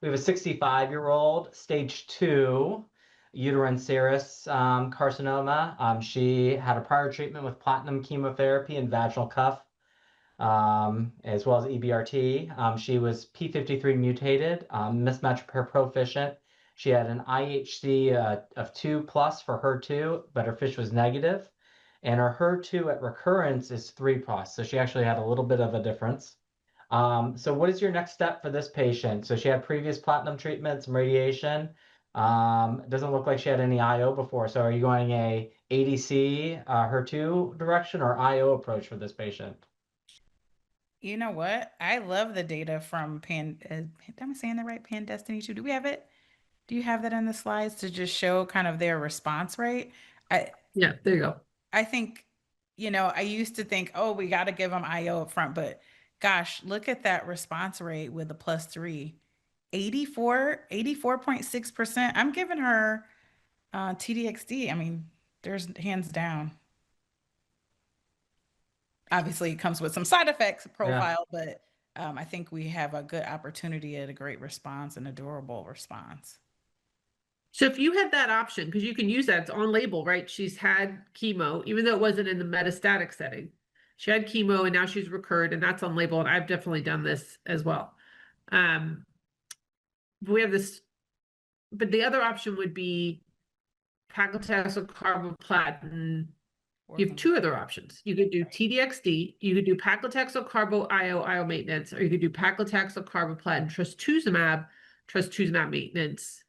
We have a 65-year-old, stage 2, uterine serous carcinoma. She had a prior treatment with platinum chemotherapy and vaginal cuff, as well as EBRT. She was P53 mutated, mismatch proficient. She had an IHC of 2 plus for HER2, but her FISH was negative. And her HER2 at recurrence is 3 plus. So she actually had a little bit of a difference. So what is your next step for this patient? So she had previous platinum treatment, some radiation. Doesn't look like she had any IO before. So are you going a ADC, HER2 direction or IO approach for this patient? You know what? I love the data from am I saying that right? Pan Destiny 2. Do we have it? Do you have that in the slides to just show kind of their response rate? I Yeah, there you go. I think, I used to think, oh, we got to give them IO up front, but gosh, look at that response rate with the +3. 84.6%. I'm giving her TDXD. I mean, there's hands down. Obviously, it comes with some side effects profile, but I think we have a good opportunity at a great response and a durable response. So if you had that option, because you can use that, it's on label, right? She's had chemo, even though it wasn't in the metastatic setting. She had chemo and now she's recurred, and that's on label. And I've definitely done this as well. We have this, but the other option would be paclitaxel carboplatin. You have 2 other options. You could do TDXD, you could do paclitaxel carbo IO maintenance, or you could do paclitaxel carboplatin trastuzumab maintenance.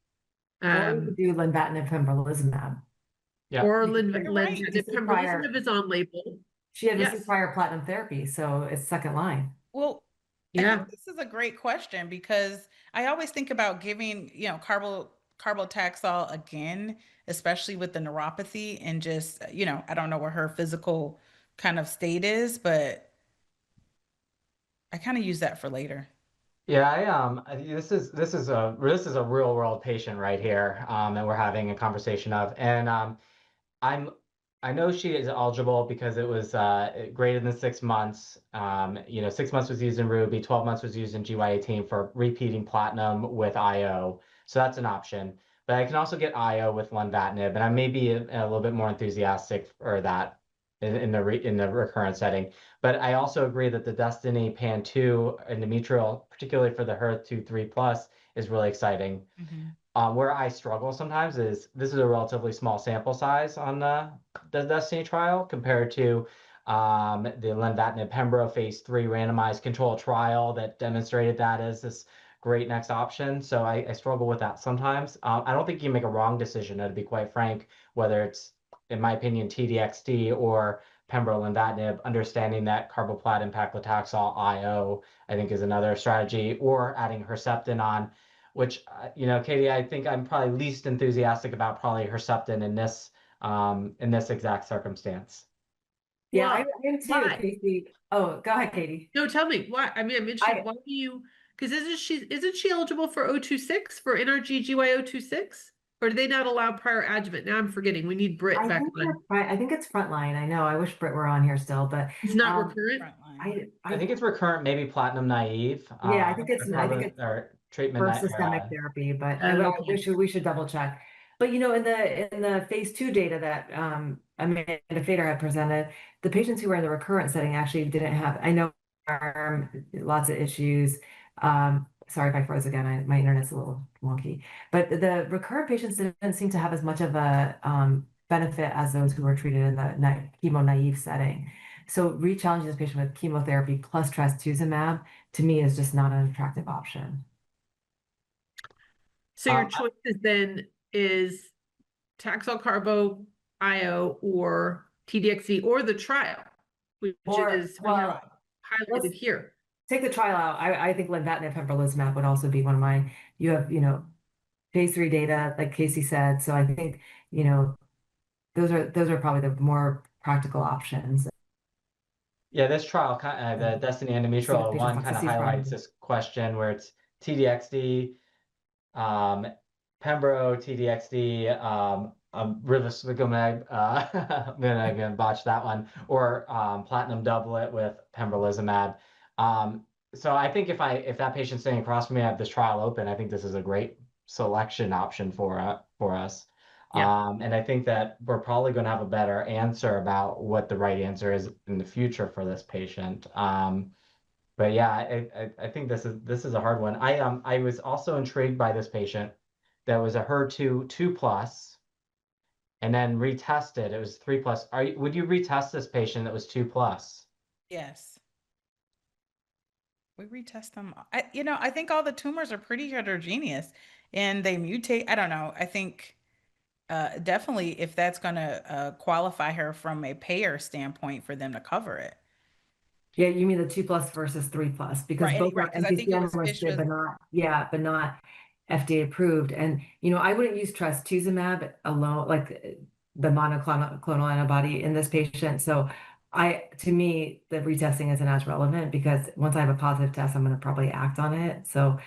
Or you could do lenvatinib pembrolizumab. Yeah. Or Right. lenvatinib pembrolizumab is on label. She had received prior platinum therapy, so it's second line. Well, I think this is a great question because I always think about giving, carbotaxol again, especially with the neuropathy and just, I don't know what her physical kind of state is, but I kind of use that for later. Yeah, this is a real world patient right here, that we're having a conversation of, and I know she is eligible because it was greater than 6 months. 6 months was used in Ruby, 12 months was used in GY18 for repeating platinum with IO, so that's an option. But I can also get IO with lenvatinib, and I may be a little bit more enthusiastic for that in the recurrent setting. But I also agree that the Destiny Pan-2 endometrial, particularly for the HER2 3+, is really exciting. Where I struggle sometimes is this is a relatively small sample size on the Destiny trial compared to the lenvatinib pembro phase 3 randomized controlled trial that demonstrated that as this great next option. So I struggle with that sometimes. I don't think you can make a wrong decision, to be quite frank, whether it's, in my opinion, TDXD or pembro lenvatinib. Understanding that carboplatin paclitaxel IO, I think, is another strategy, or adding Herceptin on, which, Katie, I think I'm probably least enthusiastic about probably Herceptin in this exact circumstance. Yeah, I am too, Casey. Oh, go ahead, Katie. No, tell me why. I mean, I'm interested. Why do you? Because isn't she eligible for 026 for NRG GY026? Or do they not allow prior adjuvant? Now I'm forgetting. We need Britt back on. I think it's frontline. I know. I wish Britt were on here still, but it's not recurrent. I think it's recurrent, maybe platinum naive. Yeah, I think it's treatment for systemic therapy, but we should double check. But in the phase 2 data that Amanda Fader had presented, the patients who were in the recurrent setting actually didn't have. I know lots of issues. Sorry if I froze again. My internet's a little wonky. But the recurrent patients didn't seem to have as much of a benefit as those who were treated in the chemo naive setting. So re-challenging this patient with chemotherapy plus trastuzumab, to me, is just not an attractive option. So your choices then is Taxol Carbo IO or TDXD or the trial, which is highlighted here. Take the trial out. I think lenvatinib pembrolizumab would also be one of mine. You have, phase 3 data, like Casey said. So I think, those are probably the more practical options. Yeah, this trial, the Destiny Endometrial one, kind of highlights this question where it's TDXD, Pembro, TDXD, rivastigimab, I'm gonna botch that one, or platinum doublet with pembrolizumab. So I think if that patient's sitting across from me, I have this trial open, I think this is a great selection option for us. Yeah. And I think that we're probably going to have a better answer about what the right answer is in the future for this patient. But yeah, I think this is a hard one. I was also intrigued by this patient that was a HER2 2+, and then retested. It was 3+. Would you retest this patient that was 2+? Yes. We retest them. I think all the tumors are pretty heterogeneous and they mutate. I don't know. I think definitely if that's going to qualify her from a payer standpoint for them to cover it. Yeah, you mean the 2+ versus 3+, because both Right. are Because I think it NCCN was Fish listed, was, but not FDA approved. And, I wouldn't use trastuzumab alone, like the monoclonal antibody in this patient. So to me, the retesting isn't as relevant, because once I have a positive test, I'm going to probably act on it. So,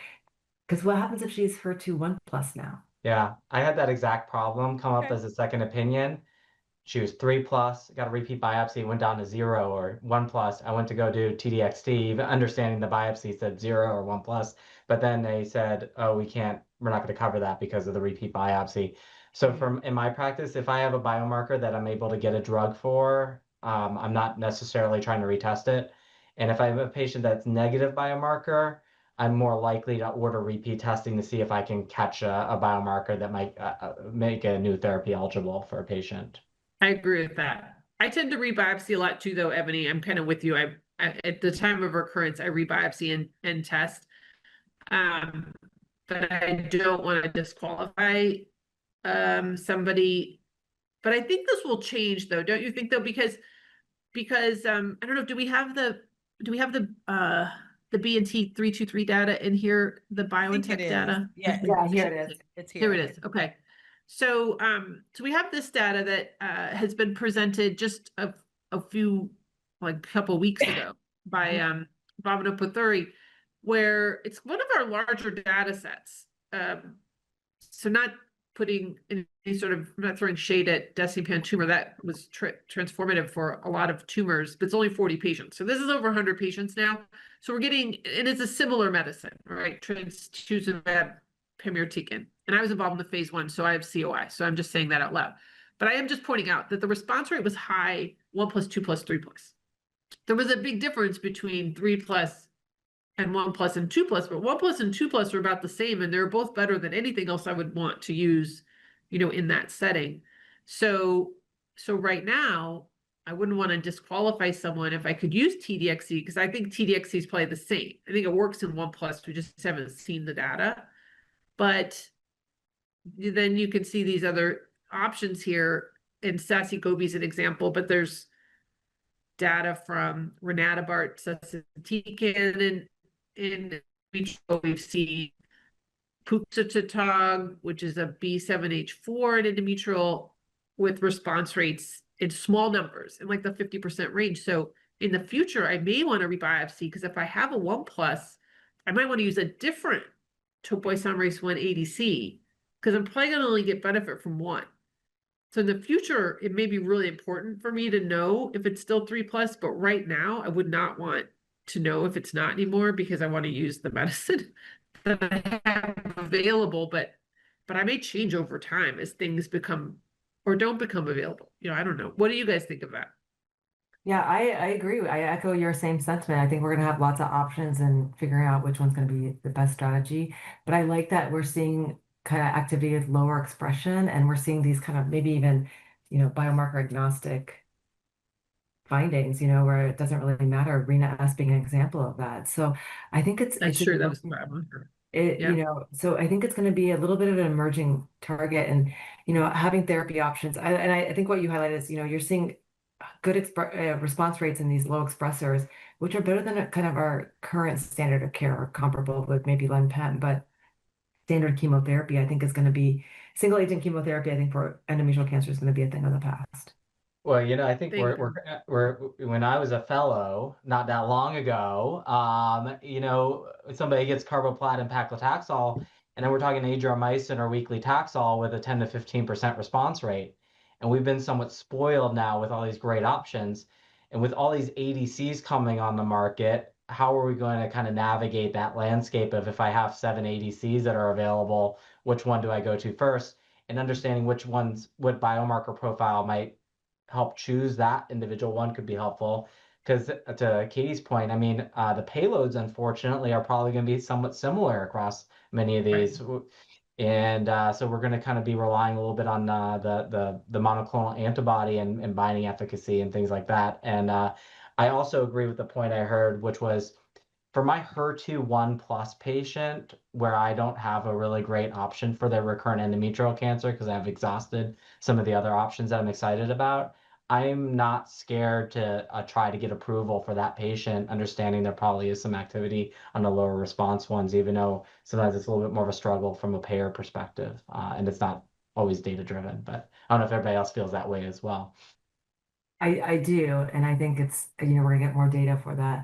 because what happens if she's HER2 1+ now? Yeah, I had that exact problem come up okay. as a second opinion. She was 3+, got a repeat biopsy, went down to 0 or 1+. I went to go do TDXT, even understanding the biopsy said 0 or 1+, but then they said, oh, we're not going to cover that because of the repeat biopsy. So in my practice, if I have a biomarker that I'm able to get a drug for, I'm not necessarily trying to retest it. And if I have a patient that's negative biomarker, I'm more likely to order repeat testing to see if I can catch a biomarker that might make a new therapy eligible for a patient. I agree with that. I tend to rebiopsy a lot too, though, Ebony. I'm kind of with you. At the time of recurrence, I rebiopsy and test. But I don't want to disqualify somebody. But I think this will change, though, don't you think, though? Because I don't know, do we have the BNT 323 data in here, the I think it BioNTech is. data? Yeah, Yeah, here it is. it's Here here. it is. Okay. So we have this data that has been presented just a few, like a couple weeks ago by Bhavana Puthuri, where it's one of our larger data sets. So not putting any sort of, I'm not throwing shade at Desipan tumor, that was transformative for a lot of tumors, but it's only 40 patients. So this is over 100 patients now. So we're getting, and it's a similar medicine, right? Trastuzumab Pemirotican. And I was involved in the phase 1, so I have COI. So I'm just saying that out loud. But I am just pointing out that the response rate was high, 1+, 2+, 3+. There was a big difference between 3+ and 1+ and 2+, but 1+ and 2+ are about the same, and they're both better than anything else I would want to use, in that setting. So right now, I wouldn't want to disqualify someone if I could use TDXC, because I think TDXC is probably the same. I think it works in 1+. We just haven't seen the data. But then you can see these other options here, and Sassy Gobi is an example, but there's data from Renatibart, Sasitican, and in vitro, we've seen Puxatatog, which is a B7H4 in endometrial, with response rates in small numbers in like the 50% range. So in the future, I may want to rebiopsy, because if I have a 1+, I might want to use a different topoisomerase 1 ADC, because I'm probably going to only get benefit from one. So in the future, it may be really important for me to know if it's still 3+, but right now I would not want to know if it's not anymore, because I want to use the medicine that I have available, but I may change over time as things become or don't become available. I don't know. What do you guys think of that? Yeah, I agree. I echo your same sentiment. I think we're going to have lots of options and figuring out which one's going to be the best strategy. But I like that we're seeing kind of activity with lower expression, and we're seeing these kind of maybe even, biomarker agnostic findings, where it doesn't really matter. Rena S being an example of that. So I think That's true. That was biomarker. so I think it's going to be a little bit of an emerging target, and, having therapy options. I think what you highlighted is, you're seeing good response rates in these low expressors, which are better than kind of our current standard of care, or comparable with maybe Len-Pem, but standard chemotherapy, I think, is going to be single agent chemotherapy. I think for endometrial cancer is going to be a thing of the past. Well, I think Thank we're when I was a fellow not that long ago, somebody gets carboplatin paclitaxel, and then we're talking adriamycin or weekly Taxol with a 10 to 15% response rate. And we've been somewhat spoiled now with all these great options. And with all these ADCs coming on the market, how are we going to kind of navigate that landscape of, if I have 7 ADCs that are available, which one do I go to first? And understanding which ones, what biomarker profile might help choose that individual one could be helpful. Because to Katie's point, I mean, the payloads, unfortunately, are probably going to be somewhat similar across many of these. And so we're going to kind of be relying a little bit on the monoclonal antibody and binding efficacy and things like that. And I also agree with the point I heard, which was for my HER2 1+ patient, where I don't have a really great option for their recurrent endometrial cancer because I've exhausted some of the other options that I'm excited about. I'm not scared to try to get approval for that patient, understanding there probably is some activity on the lower response ones, even though sometimes it's a little bit more of a struggle from a payer perspective, and it's not always data driven. But I don't know if everybody else feels that way as well. I do, and I think it's, we're gonna get more data for that.